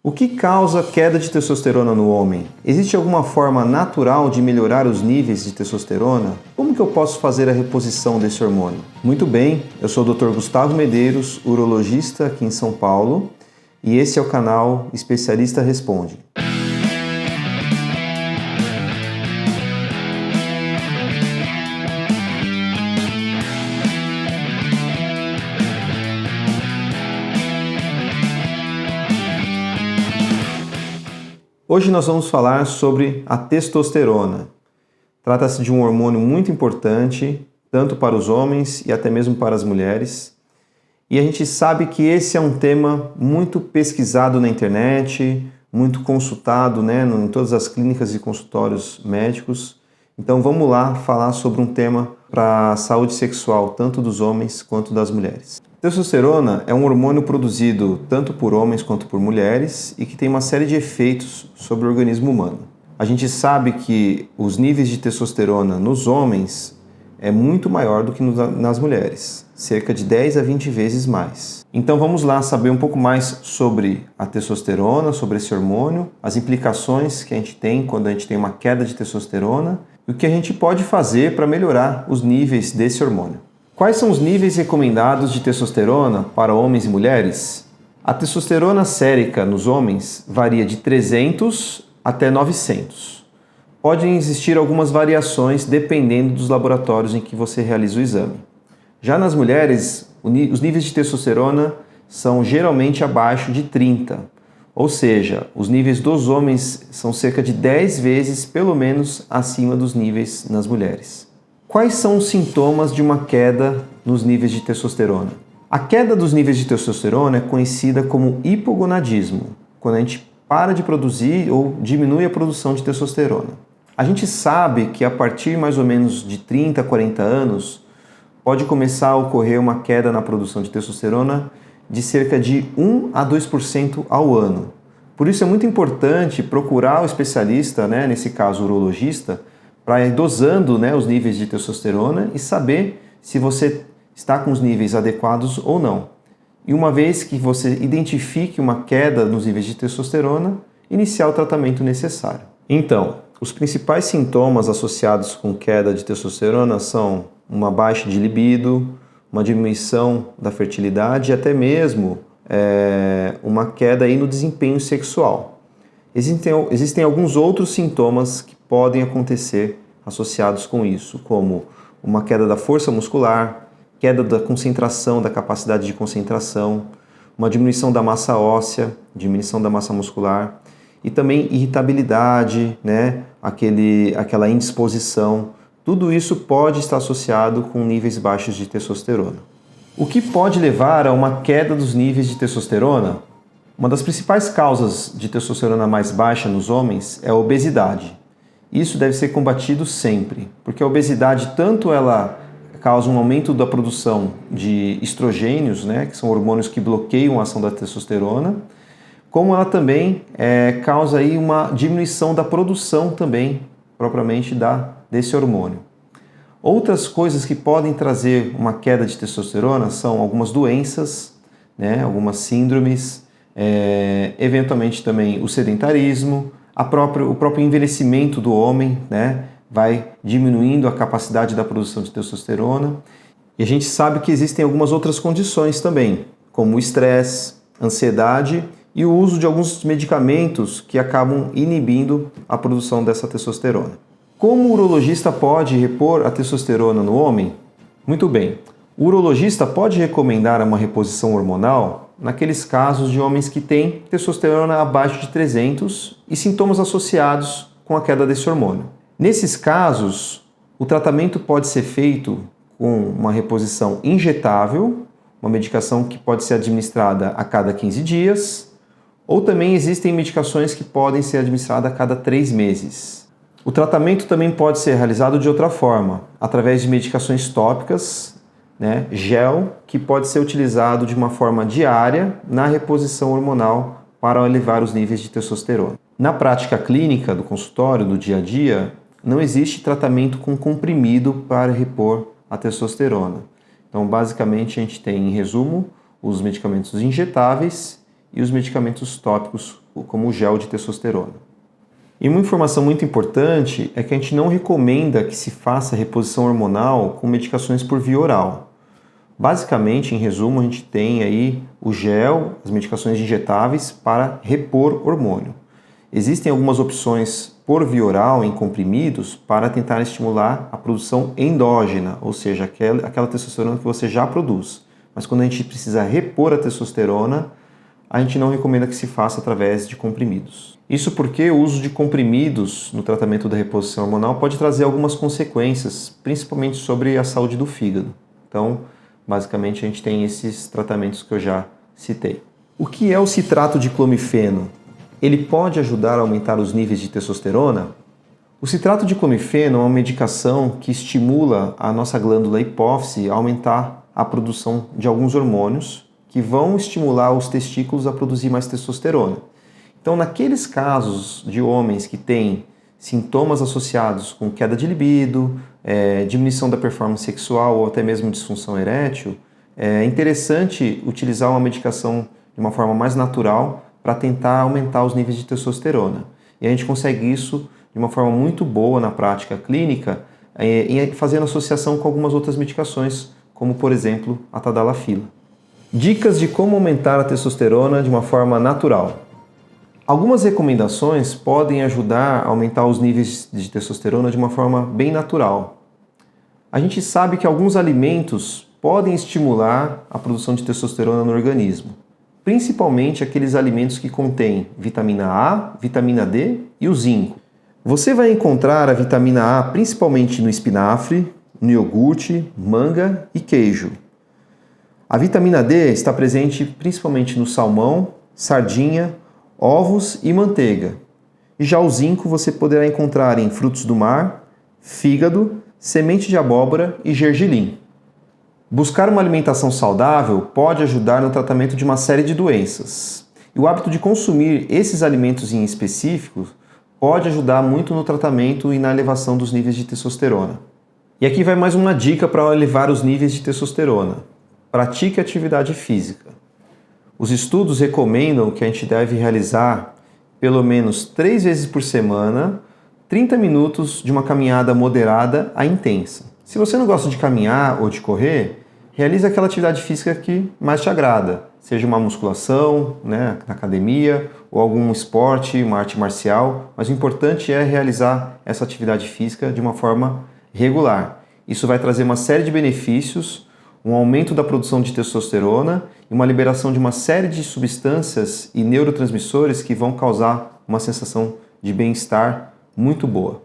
O que causa queda de testosterona no homem? Existe alguma forma natural de melhorar os níveis de testosterona? Como que eu posso fazer a reposição desse hormônio? Muito bem, eu sou o Dr. Gustavo Medeiros, urologista aqui em São Paulo, e esse é o canal Especialista Responde. Hoje nós vamos falar sobre a testosterona. Trata-se de um hormônio muito importante, tanto para os homens e até mesmo para as mulheres. E a gente sabe que esse é um tema muito pesquisado na internet, muito consultado, em todas as clínicas e consultórios médicos. Então vamos lá falar sobre um tema para a saúde sexual, tanto dos homens quanto das mulheres. Testosterona é um hormônio produzido tanto por homens quanto por mulheres e que tem uma série de efeitos sobre o organismo humano. A gente sabe que os níveis de testosterona nos homens é muito maior do que nas mulheres, cerca de 10 a 20 vezes mais. Então vamos lá saber um pouco mais sobre a testosterona, sobre esse hormônio, as implicações que a gente tem quando a gente tem uma queda de testosterona e o que a gente pode fazer para melhorar os níveis desse hormônio. Quais são os níveis recomendados de testosterona para homens e mulheres? A testosterona sérica nos homens varia de 300 até 900. Podem existir algumas variações dependendo dos laboratórios em que você realiza o exame. Já nas mulheres, os níveis de testosterona são geralmente abaixo de 30, ou seja, os níveis dos homens são cerca de 10 vezes, pelo menos, acima dos níveis nas mulheres. Quais são os sintomas de uma queda nos níveis de testosterona? A queda dos níveis de testosterona é conhecida como hipogonadismo, quando a gente para de produzir ou diminui a produção de testosterona. A gente sabe que a partir mais ou menos de 30 a 40 anos pode começar a ocorrer uma queda na produção de testosterona de cerca de 1 a 2% ao ano. Por isso é muito importante procurar o especialista, nesse caso o urologista, para ir dosando os níveis de testosterona e saber se você está com os níveis adequados ou não. E uma vez que você identifique uma queda nos níveis de testosterona, iniciar o tratamento necessário. Então, os principais sintomas associados com queda de testosterona são uma baixa de libido, uma diminuição da fertilidade e até mesmo uma queda no desempenho sexual. Existem alguns outros sintomas que podem acontecer associados com isso, como uma queda da força muscular, queda da concentração, da capacidade de concentração, uma diminuição da massa óssea, diminuição da massa muscular e também irritabilidade, aquela indisposição. Tudo isso pode estar associado com níveis baixos de testosterona. O que pode levar a uma queda dos níveis de testosterona? Uma das principais causas de testosterona mais baixa nos homens é a obesidade. Isso deve ser combatido sempre, porque a obesidade tanto ela causa um aumento da produção de estrogênios, que são hormônios que bloqueiam a ação da testosterona, como ela também causa uma diminuição da produção também, propriamente desse hormônio. Outras coisas que podem trazer uma queda de testosterona são algumas doenças, algumas síndromes, eventualmente também o sedentarismo, o próprio envelhecimento do homem, vai diminuindo a capacidade da produção de testosterona. E a gente sabe que existem algumas outras condições também, como o estresse, ansiedade e o uso de alguns medicamentos que acabam inibindo a produção dessa testosterona. Como o urologista pode repor a testosterona no homem? Muito bem, o urologista pode recomendar uma reposição hormonal naqueles casos de homens que têm testosterona abaixo de 300 e sintomas associados com a queda desse hormônio. Nesses casos, o tratamento pode ser feito com uma reposição injetável, uma medicação que pode ser administrada a cada 15 dias, ou também existem medicações que podem ser administradas a cada 3 meses. O tratamento também pode ser realizado de outra forma, através de medicações tópicas, gel, que pode ser utilizado de uma forma diária na reposição hormonal para elevar os níveis de testosterona. Na prática clínica do consultório, do dia a dia, não existe tratamento com comprimido para repor a testosterona. Então, basicamente, a gente tem, em resumo, os medicamentos injetáveis e os medicamentos tópicos, como o gel de testosterona. E uma informação muito importante é que a gente não recomenda que se faça reposição hormonal com medicações por via oral. Basicamente, em resumo, a gente tem aí o gel, as medicações injetáveis para repor hormônio. Existem algumas opções por via oral em comprimidos para tentar estimular a produção endógena, ou seja, aquela testosterona que você já produz. Mas quando a gente precisa repor a testosterona, a gente não recomenda que se faça através de comprimidos. Isso porque o uso de comprimidos no tratamento da reposição hormonal pode trazer algumas consequências, principalmente sobre a saúde do fígado. Então, basicamente, a gente tem esses tratamentos que eu já citei. O que é o citrato de clomifeno? Ele pode ajudar a aumentar os níveis de testosterona? O citrato de clomifeno é uma medicação que estimula a nossa glândula hipófise a aumentar a produção de alguns hormônios que vão estimular os testículos a produzir mais testosterona. Então, naqueles casos de homens que têm sintomas associados com queda de libido, diminuição da performance sexual ou até mesmo disfunção erétil, é interessante utilizar uma medicação de uma forma mais natural para tentar aumentar os níveis de testosterona. E a gente consegue isso de uma forma muito boa na prática clínica, fazendo associação com algumas outras medicações, como por exemplo a tadalafila. Dicas de como aumentar a testosterona de uma forma natural. Algumas recomendações podem ajudar a aumentar os níveis de testosterona de uma forma bem natural. A gente sabe que alguns alimentos podem estimular a produção de testosterona no organismo, principalmente aqueles alimentos que contêm vitamina A, vitamina D e o zinco. Você vai encontrar a vitamina A principalmente no espinafre, no iogurte, manga e queijo. A vitamina D está presente principalmente no salmão, sardinha, ovos e manteiga. E já o zinco você poderá encontrar em frutos do mar, fígado, semente de abóbora e gergelim. Buscar uma alimentação saudável pode ajudar no tratamento de uma série de doenças. E o hábito de consumir esses alimentos em específico pode ajudar muito no tratamento e na elevação dos níveis de testosterona. E aqui vai mais uma dica para elevar os níveis de testosterona. Pratique atividade física. Os estudos recomendam que a gente deve realizar pelo menos 3 vezes por semana, 30 minutos de uma caminhada moderada a intensa. Se você não gosta de caminhar ou de correr, realize aquela atividade física que mais te agrada, seja uma musculação, na academia, ou algum esporte, uma arte marcial, mas o importante é realizar essa atividade física de uma forma regular. Isso vai trazer uma série de benefícios, um aumento da produção de testosterona e uma liberação de uma série de substâncias e neurotransmissores que vão causar uma sensação de bem-estar muito boa.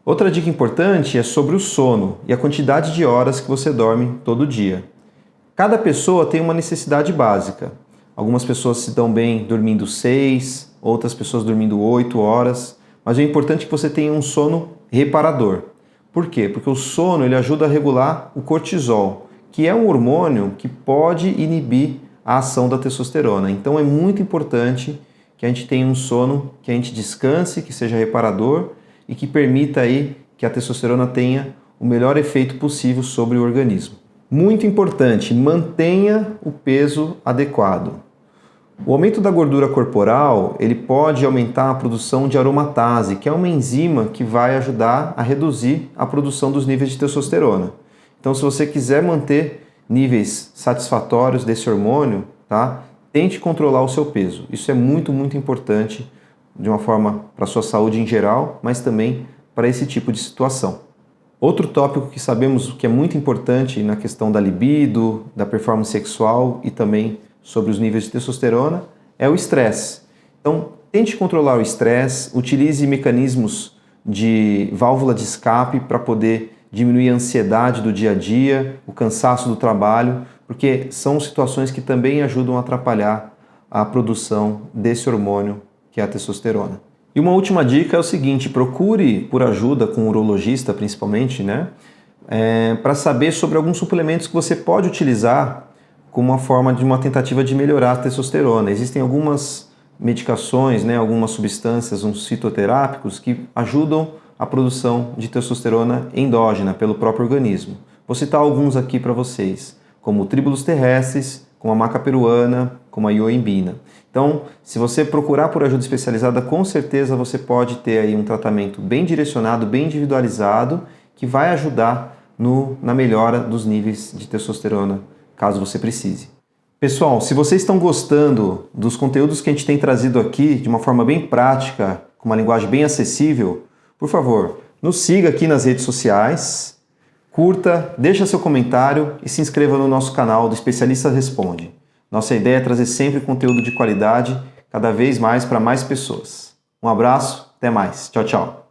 Outra dica importante é sobre o sono e a quantidade de horas que você dorme todo dia. Cada pessoa tem uma necessidade básica. Algumas pessoas se dão bem dormindo 6, outras pessoas dormindo 8 horas, mas é importante que você tenha um sono reparador. Por quê? Porque o sono ele ajuda a regular o cortisol, que é um hormônio que pode inibir a ação da testosterona. Então é muito importante que a gente tenha um sono, que a gente descanse, que seja reparador e que permita aí que a testosterona tenha o melhor efeito possível sobre o organismo. Muito importante, mantenha o peso adequado. O aumento da gordura corporal, ele pode aumentar a produção de aromatase, que é uma enzima que vai ajudar a reduzir a produção dos níveis de testosterona. Então, se você quiser manter níveis satisfatórios desse hormônio, tente controlar o seu peso. Isso é muito, muito importante de uma forma para a sua saúde em geral, mas também para esse tipo de situação. Outro tópico que sabemos que é muito importante na questão da libido, da performance sexual e também sobre os níveis de testosterona é o estresse. Então, tente controlar o estresse, utilize mecanismos de válvula de escape para poder diminuir a ansiedade do dia a dia, o cansaço do trabalho, porque são situações que também ajudam a atrapalhar a produção desse hormônio que é a testosterona. E uma última dica é o seguinte, procure por ajuda com um urologista principalmente, para saber sobre alguns suplementos que você pode utilizar como uma forma de uma tentativa de melhorar a testosterona. Existem algumas medicações, algumas substâncias, uns fitoterápicos que ajudam a produção de testosterona endógena pelo próprio organismo. Vou citar alguns aqui para vocês, como o Tribulus terrestris, como a maca peruana, como a ioimbina. Então, se você procurar por ajuda especializada, com certeza você pode ter aí um tratamento bem direcionado, bem individualizado, que vai ajudar na melhora dos níveis de testosterona, caso você precise. Pessoal, se vocês estão gostando dos conteúdos que a gente tem trazido aqui de uma forma bem prática, com uma linguagem bem acessível, por favor, nos siga aqui nas redes sociais, curta, deixa seu comentário e se inscreva no nosso canal do Especialista Responde. Nossa ideia é trazer sempre conteúdo de qualidade, cada vez mais para mais pessoas. Um abraço, até mais. Tchau, tchau.